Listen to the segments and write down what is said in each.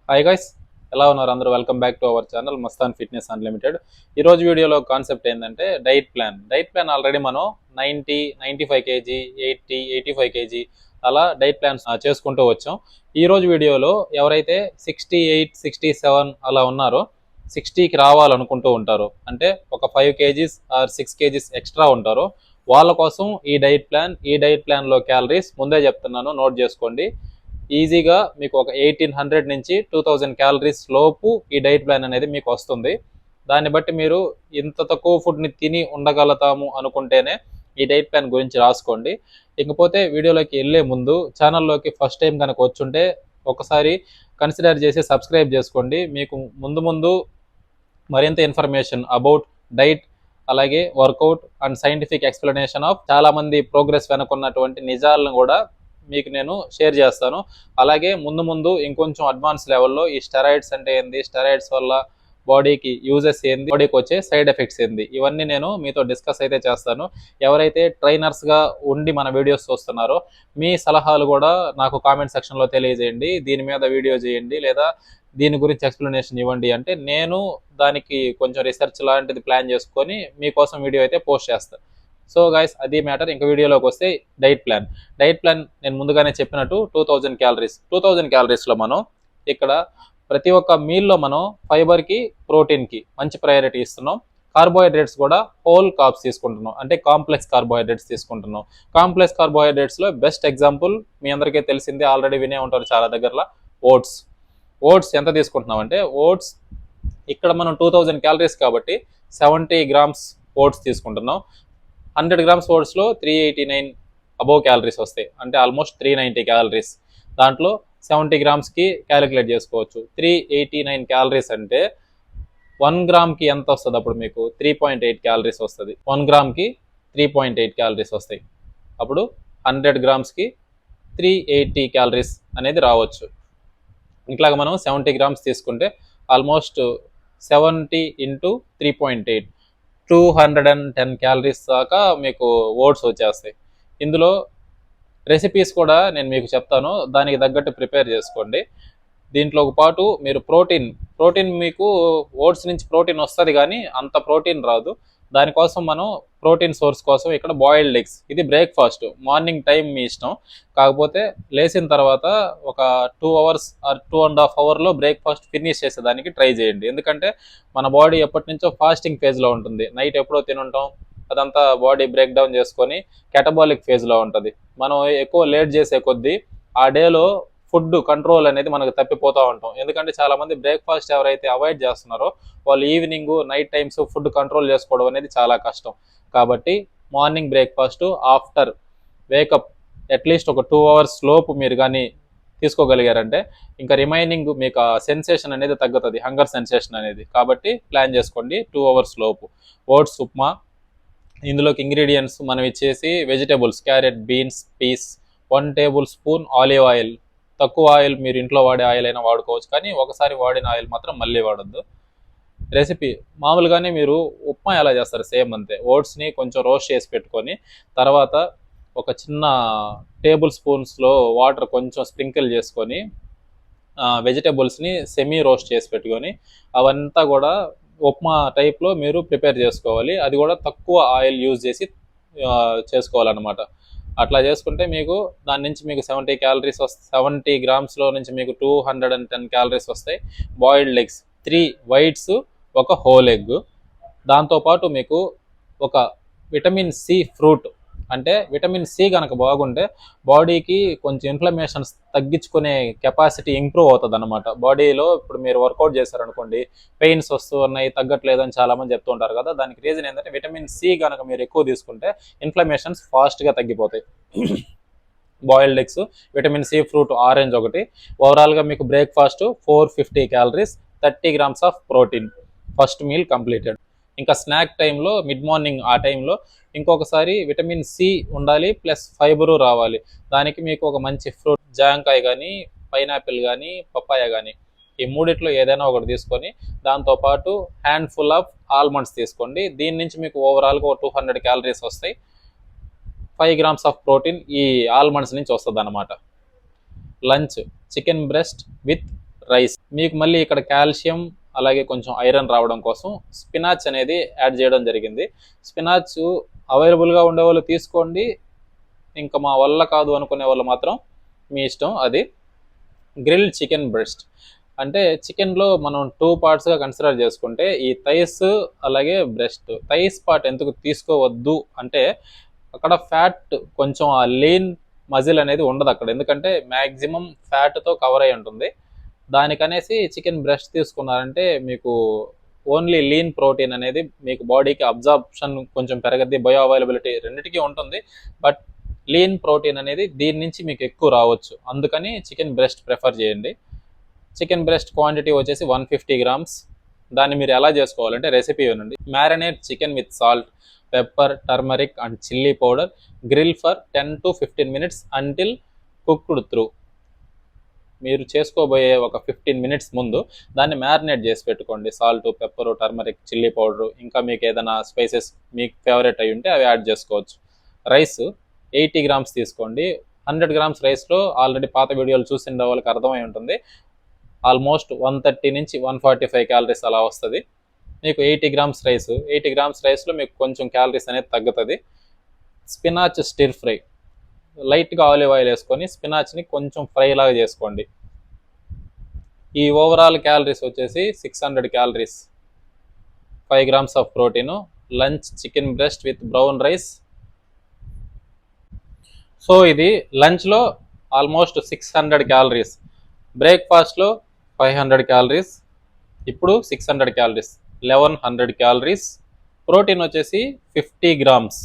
Hi guys, ఎలా ఉన్నారు అందరూ? Welcome back to our channel Mastan fitness unlimited. ఈరోజు వీడియోలో కాన్సెప్ట్ ఏంటంటే డైట్ ప్లాన్ ఆల్రెడీ మనం 95 kg 85 kg అలా డైట్ ప్లాన్స్ చేసుకుంటూ వచ్చాం. ఈరోజు వీడియోలో ఎవరైతే 68 67 అలా ఉన్నారో, 60కి రావాలనుకుంటూ ఉంటారో, అంటే ఒక 5 kgs ఆర్ 6 kgs ఎక్స్ట్రా ఉంటారో వాళ్ళ కోసం ఈ డైట్ ప్లాన్లో క్యాలరీస్ ముందే చెప్తున్నాను, నోట్ చేసుకోండి. ఈజీగా మీకు ఒక 1800 నుంచి 2000 క్యాలరీస్ లోపు ఈ డైట్ ప్లాన్ అనేది మీకు వస్తుంది. దాన్ని బట్టి మీరు ఇంత తక్కువ ఫుడ్ని తిని ఉండగలుగుతాము అనుకుంటేనే ఈ డైట్ ప్లాన్ గురించి రాసుకోండి. ఇకపోతే వీడియోలోకి వెళ్ళే ముందు ఛానల్లోకి ఫస్ట్ టైం కనుక వచ్చుంటే ఒకసారి కన్సిడర్ చేసి సబ్స్క్రైబ్ చేసుకోండి. మీకు ముందు మరింత ఇన్ఫర్మేషన్ అబౌట్ డైట్, అలాగే workout and scientific explanation of చాలామంది ప్రోగ్రెస్ వెనుకున్నటువంటి నిజాలను కూడా మీకు నేను షేర్ చేస్తాను. అలాగే ముందు ఇంకొంచెం అడ్వాన్స్ లెవెల్లో ఈ స్టెరాయిడ్స్ అంటే ఏంది, స్టెరాయిడ్స్ వల్ల బాడీకి యూజెస్ ఏంది, బాడీకి వచ్చే సైడ్ ఎఫెక్ట్స్ ఏంది, ఇవన్నీ నేను మీతో డిస్కస్ అయితే చేస్తాను. ఎవరైతే ట్రైనర్స్గా ఉండి మన వీడియోస్ చూస్తున్నారో మీ సలహాలు కూడా నాకు కామెంట్ సెక్షన్లో తెలియజేయండి. దీని మీద వీడియో చేయండి లేదా దీని గురించి ఎక్స్ప్లెనేషన్ ఇవ్వండి అంటే నేను దానికి కొంచెం రీసెర్చ్ లాంటిది ప్లాన్ చేసుకొని మీకోసం వీడియో అయితే పోస్ట్ చేస్తాను. సో గైస్, అది మ్యాటర్. ఇంకా వీడియోలోకి వస్తే డైట్ ప్లాన్ నేను ముందుగానే చెప్పినట్టు 2000 క్యాలరీస్లో మనం ఇక్కడ ప్రతి ఒక్క మీల్లో మనం ఫైబర్కి, ప్రోటీన్కి మంచి ప్రయారిటీ ఇస్తున్నాం. కార్బోహైడ్రేట్స్ కూడా హోల్ కార్బ్స్ తీసుకుంటున్నాం, అంటే కాంప్లెక్స్ కార్బోహైడ్రేట్స్ తీసుకుంటున్నాం. కాంప్లెక్స్ కార్బోహైడ్రేట్స్లో బెస్ట్ ఎగ్జాంపుల్ మీ అందరికీ తెలిసిందే, ఆల్రెడీ వినే ఉంటారు చాలా దగ్గరలో, ఓట్స్ ఎంత తీసుకుంటున్నాం అంటే ఓట్స్ ఇక్కడ మనం 2000 క్యాలరీస్ కాబట్టి 70 grams ఓట్స్ తీసుకుంటున్నాం. 100 grams ఓట్స్లో 389 అబోవ్ క్యాలరీస్ వస్తాయి, అంటే ఆల్మోస్ట్ 390 క్యాలరీస్. దాంట్లో 70 grams క్యాలిక్యులేట్ చేసుకోవచ్చు. 389 క్యాలరీస్ అంటే 1 గ్రామ్కి ఎంత వస్తుంది? అప్పుడు మీకు 3.8 క్యాలరీస్ వస్తుంది. 1 గ్రామ్కి 3.8 క్యాలరీస్ వస్తాయి. అప్పుడు 100 grams 380 క్యాలరీస్ అనేది రావచ్చు. ఇట్లాగ మనం 70 grams తీసుకుంటే ఆల్మోస్ట్ 70 × 3.8 210 క్యాలరీస్ దాకా మీకు ఓట్స్ వచ్చేస్తాయి. ఇందులో రెసిపీస్ కూడా నేను మీకు చెప్తాను, దానికి తగ్గట్టు ప్రిపేర్ చేసుకోండి. దీంట్లో పాటు మీరు ప్రోటీన్ మీకు ఓట్స్ నుంచి ప్రోటీన్ వస్తుంది, కానీ అంత ప్రోటీన్ రాదు. దానికోసం మనం ప్రోటీన్ సోర్స్ కోసం ఇక్కడ బాయిల్డ్ ఎగ్స్, ఇది బ్రేక్ఫాస్ట్, మార్నింగ్ టైం మీ ఇష్టం. కాకపోతే లేచిన తర్వాత ఒక 2 hours or 2.5 hours breakfast finish చేసేదానికి ట్రై చేయండి. ఎందుకంటే మన బాడీ ఎప్పటి నుంచో ఫాస్టింగ్ ఫేజ్లో ఉంటుంది. నైట్ ఎప్పుడో తినుంటాం, అదంతా బాడీ బ్రేక్ డౌన్ చేసుకొని కెటబాలిక్ ఫేజ్లో ఉంటుంది. మనం ఎక్కువ లేట్ చేసే కొద్దీ ఆ డేలో ఫుడ్ కంట్రోల్ అనేది మనకు తప్పిపోతూ ఉంటాం. ఎందుకంటే చాలామంది బ్రేక్ఫాస్ట్ ఎవరైతే అవాయిడ్ చేస్తున్నారో వాళ్ళు evening, night times food control చేసుకోవడం అనేది చాలా కష్టం. కాబట్టి morning breakfast after wake up at least ఒక 2 hours లోపు మీరు కానీ తీసుకోగలిగారంటే ఇంకా రిమైనింగ్ మీకు ఆ సెన్సేషన్ అనేది తగ్గుతుంది, హంగర్ సెన్సేషన్ అనేది. కాబట్టి ప్లాన్ చేసుకోండి 2 hours లోపు. ఓట్స్ ఉప్మా, ఇందులోకి ఇంగ్రీడియంట్స్ మనం ఇచ్చేసి vegetables, carrot, beans, peas, 1 tablespoon olive oil. తక్కువ ఆయిల్ మీరు ఇంట్లో వాడే ఆయిల్ అయినా వాడుకోవచ్చు, కానీ ఒకసారి వాడిన ఆయిల్ మాత్రం మళ్ళీ వాడద్దు. రెసిపీ మామూలుగానే మీరు ఉప్మా ఎలా చేస్తారు సేమ్ అంతే. ఓట్స్ని కొంచెం రోస్ట్ చేసి పెట్టుకొని తర్వాత ఒక చిన్న టేబుల్ స్పూన్స్లో వాటర్ కొంచెం స్ప్రింకిల్ చేసుకొని వెజిటేబుల్స్ని సెమీ రోస్ట్ చేసి పెట్టుకొని అవంతా కూడా ఉప్మా టైప్లో మీరు ప్రిపేర్ చేసుకోవాలి. అది కూడా తక్కువ ఆయిల్ యూజ్ చేసి చేసుకోవాలన్నమాట. అట్లా చేసుకుంటే మీకు దాని నుంచి మీకు 70 క్యాలరీస్ వస్తాయి. 70 grams నుంచి మీకు 210 క్యాలరీస్ వస్తాయి. బాయిల్డ్ ఎగ్స్ 3 వైట్స్, ఒక హోల్ ఎగ్. దాంతోపాటు మీకు ఒక విటమిన్ సి ఫ్రూట్, అంటే విటమిన్ సి కనుక బాగుంటే బాడీకి కొంచెం ఇన్ఫ్లమేషన్స్ తగ్గించుకునే కెపాసిటీ ఇంప్రూవ్ అవుతుంది అనమాట. బాడీలో ఇప్పుడు మీరు వర్కౌట్ చేశారనుకోండి, పెయిన్స్ వస్తూ ఉన్నాయి, తగ్గట్లేదని చాలామంది చెప్తూ ఉంటారు కదా, దానికి రీజన్ ఏంటంటే విటమిన్ సి కనుక మీరు ఎక్కువ తీసుకుంటే ఇన్ఫ్లమేషన్స్ ఫాస్ట్గా తగ్గిపోతాయి. Boiled eggs, vitamin C fruit, orange ఒకటి. ఓవరాల్గా మీకు breakfast 450 calories, 30 grams of protein. First meal completed. ఇంకా స్నాక్ టైంలో, మిడ్ మార్నింగ్ ఆ టైంలో ఇంకొకసారి విటమిన్ సి ఉండాలి, ప్లస్ ఫైబరు రావాలి. దానికి మీకు ఒక మంచి ఫ్రూట్, జాంకాయ కానీ, పైనాపిల్ కానీ, పప్పాయ కానీ, ఈ మూడిట్లో ఏదైనా ఒకటి తీసుకొని దాంతోపాటు హ్యాండ్ఫుల్ ఆఫ్ ఆల్మండ్స్ తీసుకోండి. దీని నుంచి మీకు ఓవరాల్గా 200 క్యాలరీస్ వస్తాయి. 5 grams ఆఫ్ ప్రోటీన్ ఈ ఆల్మండ్స్ నుంచి వస్తుంది అనమాట. Lunch chicken breast with rice. మీకు మళ్ళీ ఇక్కడ కాల్షియం అలాగే కొంచెం ఐరన్ రావడం కోసం స్పినాచ్ అనేది యాడ్ చేయడం జరిగింది. స్పినాచ్ అవైలబుల్గా ఉండే వాళ్ళు తీసుకోండి, ఇంకా మా వల్ల కాదు అనుకునే వాళ్ళు మాత్రం మీ ఇష్టం. అది గ్రిల్డ్ చికెన్ బ్రెస్ట్ అంటే చికెన్లో మనం 2 పార్ట్స్గా కన్సిడర్ చేసుకుంటే ఈ థైస్ అలాగే బ్రెస్ట్. థైస్ పార్ట్ ఎందుకు తీసుకోవద్దు అంటే అక్కడ ఫ్యాట్ కొంచెం ఆ లీన్ మజిల్ అనేది ఉండదు అక్కడ, ఎందుకంటే మ్యాక్సిమం ఫ్యాట్తో కవర్ అయి ఉంటుంది. దానికనేసి చికెన్ బ్రెస్ట్ తీసుకున్నారంటే మీకు ఓన్లీ లీన్ ప్రోటీన్ అనేది మీకు బాడీకి అబ్జార్ప్షన్ కొంచెం పెరగద్ది, బయో అవైలబిలిటీ రెండింటికి ఉంటుంది. బట్ లీన్ ప్రోటీన్ అనేది దీని నుంచి మీకు ఎక్కువ రావచ్చు, అందుకని చికెన్ బ్రెస్ట్ ప్రిఫర్ చేయండి. చికెన్ బ్రెస్ట్ క్వాంటిటీ వచ్చేసి 150 grams. దాన్ని మీరు ఎలా చేసుకోవాలంటే రెసిపీ వినండి. Marinate chicken with salt, pepper, turmeric and chilli powder. Grill for 10 to 15 minutes until cooked through. మీరు చేసుకోబోయే ఒక 15 minutes ముందు దాన్ని మ్యారినేట్ చేసి పెట్టుకోండి. Salt, pepper, turmeric, chilli powder, ఇంకా మీకు ఏదైనా స్పైసెస్ మీకు ఫేవరెట్ అయి ఉంటే అవి యాడ్ చేసుకోవచ్చు. రైస్ 80 grams తీసుకోండి. 100 grams రైస్లో ఆల్రెడీ పాత వీడియోలు చూసిన వాళ్ళకి అర్థమై ఉంటుంది, ఆల్మోస్ట్ 130 నుంచి 145 calories అలా వస్తుంది. మీకు 80 grams రైస్, 80 grams రైస్లో మీకు కొంచెం క్యాలరీస్ అనేది తగ్గుతుంది. స్పినాచ్ స్టిర్ ఫ్రై, లైట్గా ఆలివ్ ఆయిల్ వేసుకొని స్పినాచ్ని కొంచెం ఫ్రై లాగా చేసుకోండి. ఈ ఓవరాల్ క్యాలరీస్ వచ్చేసి 600 calories, 5 grams of protein. Lunch chicken breast with brown rice. So ఇది లంచ్లో ఆల్మోస్ట్ 600 calories, బ్రేక్ఫాస్ట్లో 500 calories, ఇప్పుడు 600 calories, 1100 calories. ప్రోటీన్ వచ్చేసి 50 grams.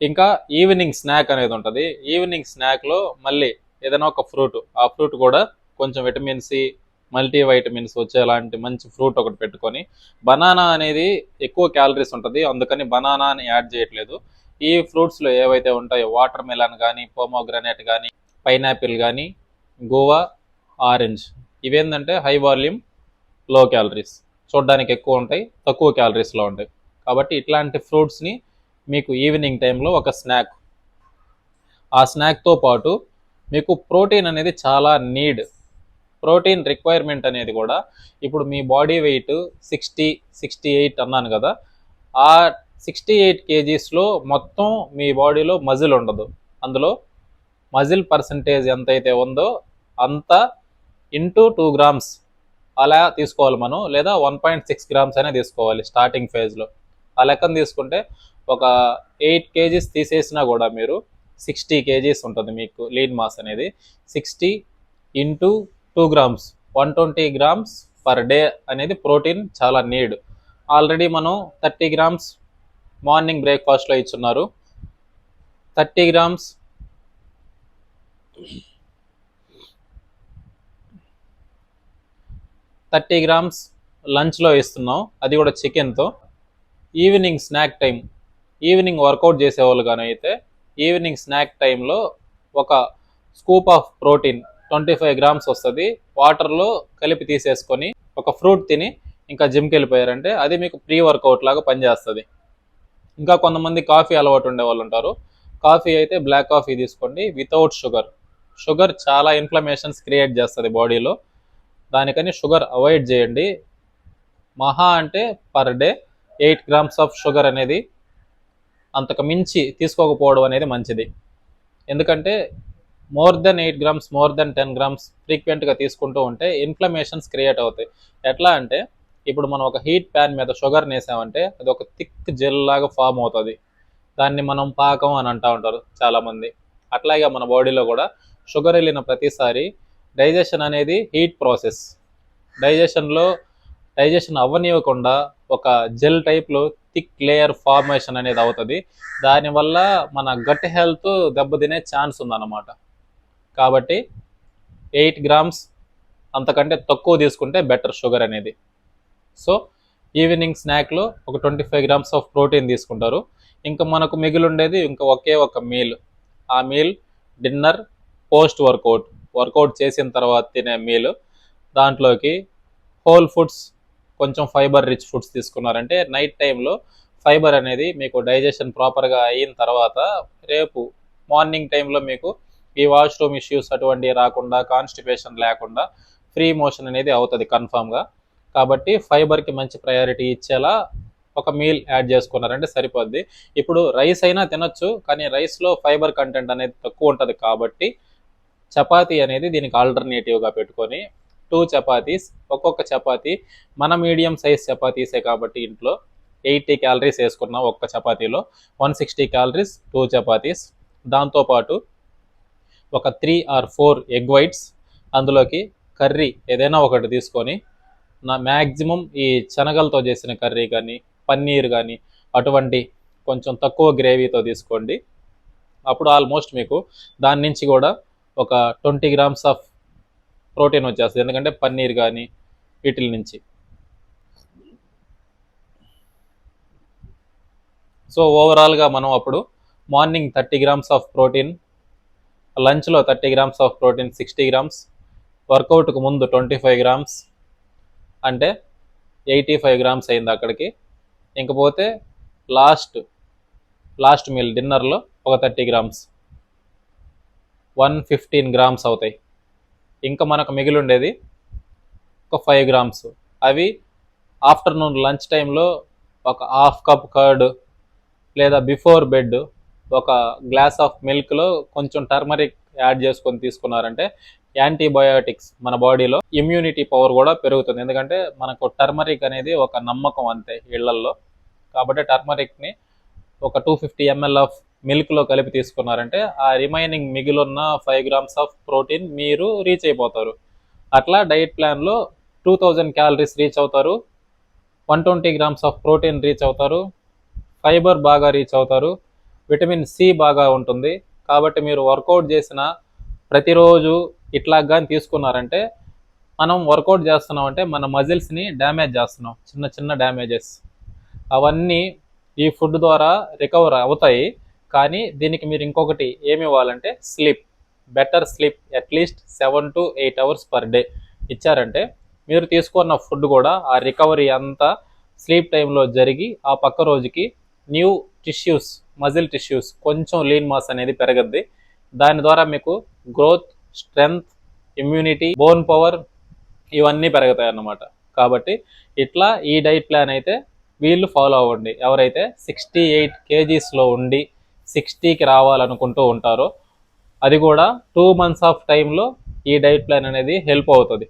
ఇంకా ఈవినింగ్ స్నాక్ అనేది ఉంటుంది. ఈవినింగ్ స్నాక్లో మళ్ళీ ఏదైనా ఒక ఫ్రూట్, ఆ ఫ్రూట్ కూడా కొంచెం విటమిన్ సి, మల్టీ వైటమిన్స్ వచ్చేలాంటి మంచి ఫ్రూట్ ఒకటి పెట్టుకొని, బనానా అనేది ఎక్కువ క్యాలరీస్ ఉంటుంది, అందుకని బనానాని యాడ్ చేయట్లేదు. ఈ ఫ్రూట్స్లో ఏవైతే ఉంటాయో వాటర్ మెలన్ కానీ, పోమోగ్రనేట్ కానీ, పైనాపిల్ కానీ, గోవా, ఆరెంజ్, ఇవేంటంటే హై వాల్యూమ్, లో క్యాలరీస్. చూడడానికి ఎక్కువ ఉంటాయి, తక్కువ క్యాలరీస్లో ఉంటాయి. కాబట్టి ఇట్లాంటి ఫ్రూట్స్ని మీకు ఈవినింగ్ టైంలో ఒక స్నాక్. ఆ స్నాక్తో పాటు మీకు ప్రోటీన్ అనేది చాలా నీడ్. ప్రోటీన్ రిక్వైర్మెంట్ అనేది కూడా ఇప్పుడు మీ బాడీ వెయిట్ 68 అన్నాను కదా, ఆ 68 kgsలో మొత్తం మీ బాడీలో మజిల్ ఉండదు. అందులో మజిల్ పర్సంటేజ్ ఎంతైతే ఉందో అంత ఇంటూ 2 grams అలా తీసుకోవాలి మనం, లేదా 1.6 grams అయినా తీసుకోవాలి స్టార్టింగ్ ఫేజ్లో. ఆ లెక్కను తీసుకుంటే ఒక 8 kgs తీసేసినా కూడా మీరు 60 kgs ఉంటుంది మీకు లీన్ మాస్ అనేది. 60 into 2 grams, 120 grams per day అనేది ప్రోటీన్ చాలా నీడ్. ఆల్రెడీ మనం 30 grams మార్నింగ్ బ్రేక్ఫాస్ట్లో ఇచ్చున్నారు, 30 grams లంచ్లో ఇస్తున్నాం, అది కూడా చికెన్తో. Evening snack time, evening workout చేసేవాళ్ళు కానీ అయితే ఈవినింగ్ స్నాక్ టైంలో ఒక స్కూప్ ఆఫ్ ప్రోటీన్ 25 grams వస్తుంది, వాటర్లో కలిపి తీసేసుకొని ఒక ఫ్రూట్ తిని ఇంకా జిమ్కి వెళ్ళిపోయారంటే అది మీకు ప్రీ వర్కౌట్ లాగా పనిచేస్తుంది. ఇంకా కొంతమంది కాఫీ అలవాటు ఉండే వాళ్ళు ఉంటారు. కాఫీ అయితే బ్లాక్ కాఫీ తీసుకోండి వితౌట్ షుగర్. షుగర్ చాలా ఇన్ఫ్లమేషన్స్ క్రియేట్ చేస్తుంది బాడీలో, దానికని షుగర్ అవాయిడ్ చేయండి. మహా అంటే per day 8 grams of sugar అనేది, అంతకు మించి తీసుకోకపోవడం అనేది మంచిది. ఎందుకంటే more than 8 grams, more than 10 grams ఫ్రీక్వెంట్గా తీసుకుంటూ ఉంటే ఇన్ఫ్లమేషన్స్ క్రియేట్ అవుతాయి. ఎట్లా అంటే ఇప్పుడు మనం ఒక హీట్ ప్యాన్ మీద షుగర్ వేసామంటే అది ఒక థిక్ జెల్ లాగా ఫామ్ అవుతుంది, దాన్ని మనం పాకం అని అంటూ ఉంటారు చాలామంది. అట్లాగే మన బాడీలో కూడా షుగర్ వెళ్ళిన ప్రతిసారి డైజెషన్ అనేది హీట్ ప్రాసెస్, డైజెషన్ అవ్వనివ్వకుండా ఒక జెల్ టైప్లో థిక్ లేయర్ ఫార్మేషన్ అనేది అవుతుంది. దానివల్ల మన గట్ హెల్త్ దెబ్బతినే ఛాన్స్ ఉందన్నమాట. కాబట్టి 8 grams అంతకంటే తక్కువ తీసుకుంటే బెటర్ షుగర్ అనేది. సో ఈవినింగ్ స్నాక్లో ఒక 25 grams ఆఫ్ ప్రోటీన్ తీసుకుంటారు. ఇంకా మనకు మిగిలి ఉండేది ఇంకా ఒకే ఒక మీల్. ఆ మీల్ డిన్నర్ పోస్ట్ వర్కౌట్ చేసిన తర్వాత తినే మీల్. దాంట్లోకి హోల్ ఫుడ్స్, కొంచెం ఫైబర్ రిచ్ ఫుడ్స్ తీసుకున్నారంటే నైట్ టైంలో ఫైబర్ అనేది మీకు డైజెషన్ ప్రాపర్గా అయిన తర్వాత రేపు మార్నింగ్ టైంలో మీకు ఈ వాష్రూమ్ ఇష్యూస్ అటువంటివి రాకుండా, కాన్స్టిపేషన్ లేకుండా ఫ్రీ మోషన్ అనేది అవుతుంది కన్ఫామ్గా. కాబట్టి ఫైబర్కి మంచి ప్రయారిటీ ఇచ్చేలా ఒక మీల్ యాడ్ చేసుకున్నారంటే సరిపోద్ది. ఇప్పుడు రైస్ అయినా తినొచ్చు, కానీ రైస్లో ఫైబర్ కంటెంట్ అనేది తక్కువ ఉంటుంది కాబట్టి చపాతీ అనేది దీనికి ఆల్టర్నేటివ్గా పెట్టుకొని 2 చపాతీస్, ఒక్కొక్క చపాతీ మన మీడియం సైజ్ చపాతీసే కాబట్టి ఇంట్లో 80 క్యాలరీస్ వేసుకున్నాం ఒక్క చపాతీలో, 160 క్యాలరీస్ 2 చపాతీస్. దాంతోపాటు ఒక 3 or 4 ఎగ్ వైట్స్, అందులోకి కర్రీ ఏదైనా ఒకటి తీసుకొని, నా మ్యాక్సిమం ఈ శనగలతో చేసిన కర్రీ కానీ, పన్నీర్ కానీ అటువంటి కొంచెం తక్కువ గ్రేవీతో తీసుకోండి. అప్పుడు ఆల్మోస్ట్ మీకు దాని నుంచి కూడా ఒక 20 గ్రామ్స్ ఆఫ్ ప్రోటీన్ వచ్చేస్తుంది, ఎందుకంటే పన్నీర్ కానీ వీటిల నుంచి. సో ఓవరాల్గా మనం అప్పుడు మార్నింగ్ 30 గ్రామ్స్ ఆఫ్ ప్రోటీన్, లంచ్లో 30 గ్రామ్స్ ఆఫ్ ప్రోటీన్, 60 గ్రామ్స్, వర్కౌట్కు ముందు 25 గ్రామ్స్, అంటే 85 గ్రామ్స్ అయింది అక్కడికి. ఇంకపోతే లాస్ట్ మీల్ డిన్నర్లో ఒక 30 గ్రామ్స్, 115 గ్రామ్స్ అవుతాయి. ఇంకా మనకు మిగిలి ఉండేది ఒక 5 గ్రామ్స్. అవి ఆఫ్టర్నూన్ లంచ్ టైంలో ఒక హాఫ్ కప్ కర్డ్, లేదా బిఫోర్ బెడ్ ఒక గ్లాస్ ఆఫ్ మిల్క్లో కొంచెం టర్మరిక్ యాడ్ చేసుకొని తీసుకున్నారంటే యాంటీబయాటిక్స్ మన బాడీలో ఇమ్యూనిటీ పవర్ కూడా పెరుగుతుంది. ఎందుకంటే మనకు టర్మరిక్ అనేది ఒక నమ్మకం అంతే ఇళ్లల్లో. కాబట్టి టర్మరిక్ని ఒక 250 ml ఆఫ్ మిల్క్లో కలిపి తీసుకున్నారంటే ఆ రిమైనింగ్ మిగిలిన్న 5 గ్రామ్స్ ఆఫ్ ప్రోటీన్ మీరు రీచ్ అయిపోతారు. అట్లా డైట్ ప్లాన్లో 2000 క్యాలరీస్ రీచ్ అవుతారు, 120 గ్రామ్స్ ఆఫ్ ప్రోటీన్ రీచ్ అవుతారు, ఫైబర్ బాగా రీచ్ అవుతారు, విటమిన్ సి బాగా ఉంటుంది. కాబట్టి మీరు వర్కౌట్ చేసిన ప్రతిరోజు ఇట్లా కానీ తీసుకున్నారంటే, మనం వర్కౌట్ చేస్తున్నామంటే మన మజిల్స్ని డ్యామేజ్ చేస్తున్నాం, చిన్న చిన్న డ్యామేజెస్ అవన్నీ ఈ ఫుడ్ ద్వారా రికవర్ అవుతాయి. కానీ దీనికి మీరు ఇంకొకటి ఏమి ఇవ్వాలంటే sleep, better sleep, at least 7 to 8 hours per day ఇచ్చారంటే మీరు తీసుకున్న ఫుడ్ కూడా ఆ రికవరీ అంతా స్లీప్ టైంలో జరిగి ఆ పక్క రోజుకి న్యూ టిష్యూస్, మజిల్ టిష్యూస్, కొంచెం లీన్ మాస్ అనేది పెరగద్ది. దాని ద్వారా మీకు growth, strength, immunity, bone power ఇవన్నీ పెరుగుతాయి అన్నమాట. కాబట్టి ఇట్లా ఈ డైట్ ప్లాన్ అయితే వీళ్ళు ఫాలో అవ్వండి. ఎవరైతే 68 kgsలో ఉండి 60కి రావాలనుకుంటూ ఉంటారో, అది కూడా 2 months ఆఫ్ టైంలో ఈ డైట్ ప్లాన్ అనేది హెల్ప్ అవుతుంది.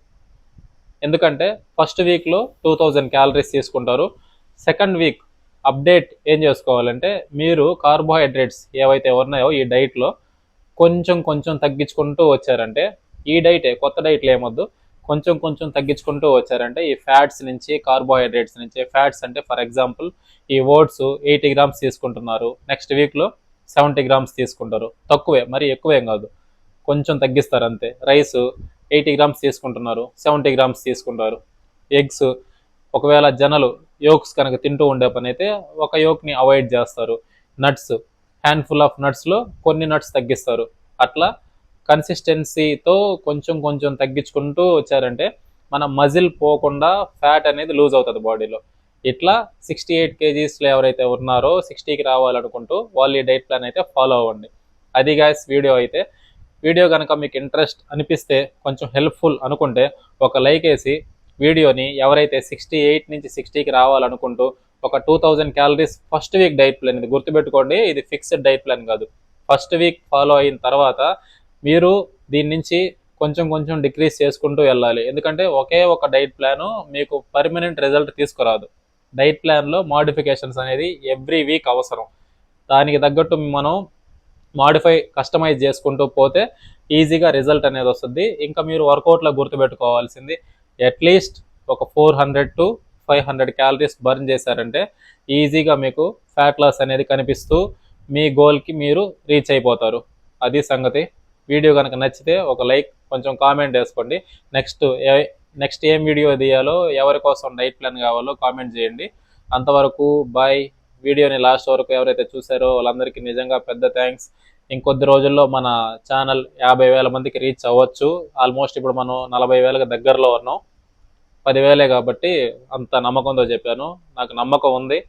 ఎందుకంటే ఫస్ట్ వీక్లో 2000 క్యాలరీస్ తీసుకుంటారు. సెకండ్ వీక్ అప్డేట్ ఏం చేసుకోవాలంటే మీరు కార్బోహైడ్రేట్స్ ఏవైతే ఉన్నాయో ఈ డైట్లో కొంచెం కొంచెం తగ్గించుకుంటూ వచ్చారంటే, ఈ డైటే కొత్త డైట్లు ఏమొద్దు, కొంచెం కొంచెం తగ్గించుకుంటూ వచ్చారంటే ఈ ఫ్యాట్స్ నుంచి, కార్బోహైడ్రేట్స్ నుంచి. ఫ్యాట్స్ అంటే ఫర్ ఎగ్జాంపుల్ ఈ ఓట్స్ 80 గ్రామ్స్ తీసుకుంటున్నారు, నెక్స్ట్ వీక్లో 70 గ్రామ్స్ తీసుకుంటారు. తక్కువే, మరి ఎక్కువేం కాదు, కొంచెం తగ్గిస్తారు అంతే. రైస్ 80 గ్రామ్స్ తీసుకుంటున్నారు, 70 గ్రామ్స్ తీసుకుంటారు. ఎగ్స్ ఒకవేళ జనలు యోక్స్ కనుక తింటూ ఉండే పని అయితే ఒక యోక్ని అవాయిడ్ చేస్తారు. నట్స్, హ్యాండ్ఫుల్ ఆఫ్ నట్స్లో కొన్ని నట్స్ తగ్గిస్తారు. అట్లా కన్సిస్టెన్సీతో కొంచెం కొంచెం తగ్గించుకుంటూ వచ్చారంటే మన మజిల్ పోకుండా ఫ్యాట్ అనేది లూజ్ అవుతుంది బాడీలో. ఇట్లా 68 kgsలో ఎవరైతే ఉన్నారో 60కి రావాలనుకుంటూ వాళ్ళు ఈ డైట్ ప్లాన్ అయితే ఫాలో అవ్వండి. అది గాయస్ వీడియో అయితే. వీడియో కనుక మీకు ఇంట్రెస్ట్ అనిపిస్తే, కొంచెం హెల్ప్ఫుల్ అనుకుంటే ఒక లైక్ వేసి వీడియోని, ఎవరైతే 68 నుంచి 60కి రావాలనుకుంటూ ఒక 2000 calories first week diet plan, ఇది గుర్తుపెట్టుకోండి, ఇది ఫిక్స్డ్ డైట్ ప్లాన్ కాదు. ఫస్ట్ వీక్ ఫాలో అయిన తర్వాత మీరు దీని నుంచి కొంచెం కొంచెం డిక్రీజ్ చేసుకుంటూ వెళ్ళాలి. ఎందుకంటే ఒకే ఒక డైట్ ప్లాను మీకు పర్మనెంట్ రిజల్ట్ తీసుకురాదు. డైట్ ప్లాన్లో మోడిఫికేషన్స్ అనేది ఎవ్రీ వీక్ అవసరం. దానికి తగ్గట్టు మనం కస్టమైజ్ చేసుకుంటూ పోతే ఈజీగా రిజల్ట్ అనేది వస్తుంది. ఇంకా మీరు వర్కౌట్లో గుర్తుపెట్టుకోవాల్సింది, అట్లీస్ట్ ఒక 400 to 500 క్యాలరీస్ బర్న్ చేశారంటే ఈజీగా మీకు ఫ్యాట్ లాస్ అనేది కనిపిస్తూ మీ గోల్కి మీరు రీచ్ అయిపోతారు. అది సంగతి. వీడియో కనుక నచ్చితే ఒక లైక్, కొంచెం కామెంట్ వేసుకోండి. నెక్స్ట్ ఏం వీడియో తీయాలో, ఎవరి కోసం డైట్ ప్లాన్ కావాలో కామెంట్ చేయండి. అంతవరకు బాయ్. వీడియోని లాస్ట్ వరకు ఎవరైతే చూసారో వాళ్ళందరికీ నిజంగా పెద్ద థ్యాంక్స్. ఇంకొద్ది రోజుల్లో మన ఛానల్ 50,000 మందికి రీచ్ అవ్వచ్చు. ఆల్మోస్ట్ ఇప్పుడు మనం 40,000కి దగ్గరలో ఉన్నాం. 10,000 కాబట్టి అంత నమ్మకంతో చెప్పాను. నాకు నమ్మకం ఉంది.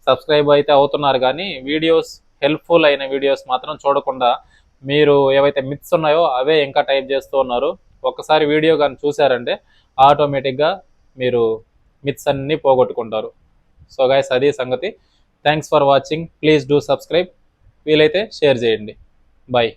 సబ్స్క్రైబ్ అయితే అవుతున్నారు, కానీ వీడియోస్, హెల్ప్ఫుల్ అయిన వీడియోస్ మాత్రం చూడకుండా మీరు ఏవైతే మిత్స్ ఉన్నాయో అవే ఇంకా టైప్ చేస్తూ ఉన్నారు. ఒక్కసారి వీడియో కానీ చూసారంటే ఆటోమేటిక్గా మీరు మిత్స్ అన్నీ పోగొట్టుకుంటారు. సో గైస్, అది సంగతి. Thanks for watching. Please do subscribe. వీలైతే షేర్ చేయండి. బాయ్.